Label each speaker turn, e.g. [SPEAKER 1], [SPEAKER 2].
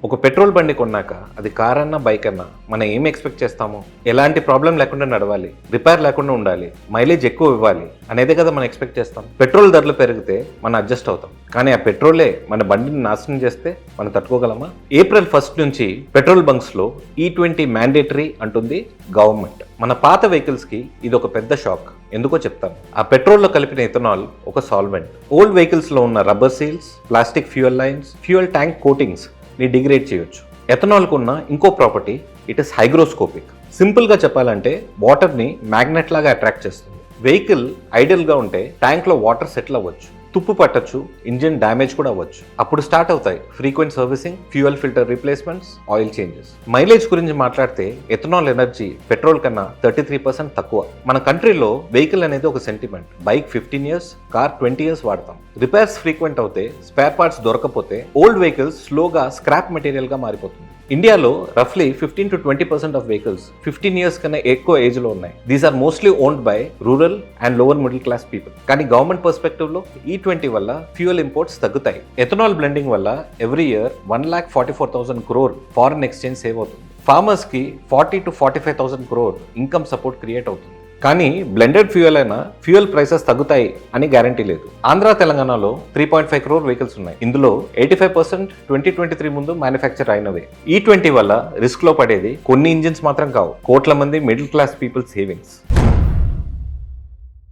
[SPEAKER 1] ఒక పెట్రోల్ బండి కొన్నాక అది కార్ అన్నా బైక్ అన్నా మనం ఏం ఎక్స్పెక్ట్ చేస్తామో, ఎలాంటి ప్రాబ్లం లేకుండా నడవాలి, రిపేర్ లేకుండా ఉండాలి, మైలేజ్ ఎక్కువ ఇవ్వాలి అనేదే కదా మనం ఎక్స్పెక్ట్ చేస్తాం. పెట్రోల్ ధరలు పెరిగితే మనం అడ్జస్ట్ అవుతాం, కానీ ఆ పెట్రోలే మన బండిని నాశనం చేస్తే మనం తట్టుకోగలమా? ఏప్రిల్ 1 నుంచి పెట్రోల్ బంక్స్ లో E20 మ్యాండేటరీ అంటుంది గవర్నమెంట్. మన పాత వెహికల్స్ కి ఇది ఒక పెద్ద షాక్. ఎందుకో చెప్తాను. ఆ పెట్రోల్లో కలిపిన ఇథనాల్ ఒక సాల్వెంట్. ఓల్డ్ వెహికల్స్ లో ఉన్న rubber seals, plastic fuel lines, fuel tank coatings ని డిగ్రేడ్ చేయొచ్చు. ఎథనాల్కు ఉన్న ఇంకో ప్రాపర్టీ, ఇట్ ఇస్ హైగ్రోస్కోపిక్. సింపుల్గా చెప్పాలంటే వాటర్ని మ్యాగ్నెట్ లాగా అట్రాక్ట్ చేస్తుంది. వెహికల్ ఐడల్గా ఉంటే ట్యాంక్లో వాటర్ సెటిల్ అవ్వచ్చు, తుప్పు పట్టచ్చు, ఇంజిన్ డ్యామేజ్ కూడా అవ్వచ్చు. అప్పుడు స్టార్ట్ అవుతాయి frequent servicing, fuel filter replacements, oil changes. Mileage గురించి మాట్లాడితే ఎథనాల్ ఎనర్జీ పెట్రోల్ కన్నా 33% తక్కువ. మన కంట్రీలో వెహికల్ అనేది ఒక sentiment. Bike 15 years, car 20 years వాడతాం. రిపేర్స్ ఫ్రీక్వెంట్ అవుతే, స్పేర్ పార్ట్స్ దొరకపోతే ఓల్డ్ వెహికల్స్ స్లోగా స్క్రాప్ మెటీరియల్గా మారిపోతుంది. ఇండియాలో రఫ్లీ 15 to 20% ఆఫ్ వెహికల్స్ 15 years కన్నా ఎక్కువ ఏజ్ లో ఉన్నాయి. These are mostly owned by rural and lower middle class people. కానీ గవర్నమెంట్ పర్స్పెక్టివ్ లో E20 వల్ల ఫ్యూయల్ ఇంపోర్ట్స్ తగ్గుతాయి. ఎథనాల్ బ్లెండింగ్ వల్ల every year 1,44,000 crore foreign exchange save అవుతుంది. ఫార్మర్స్ కి 40 to 45,000 crore income support create అవుతుంది. కానీ బ్లెండెడ్ ఫ్యూయల్ అయినా ఫ్యూయల్ ప్రైసెస్ తగ్గుతాయి అని గ్యారంటీ లేదు. ఆంధ్ర, తెలంగాణలో 3.5 crore వెహికల్స్ ఉన్నాయి. ఇందులో 85% 2023 ముందు మ్యానుఫ్యాక్చర్ అయినవే. E20 వల్ల రిస్క్ లో పడేది కొన్ని ఇంజిన్స్ మాత్రం కావు, కోట్ల మంది మిడిల్ క్లాస్ పీపుల్ సేవింగ్స్.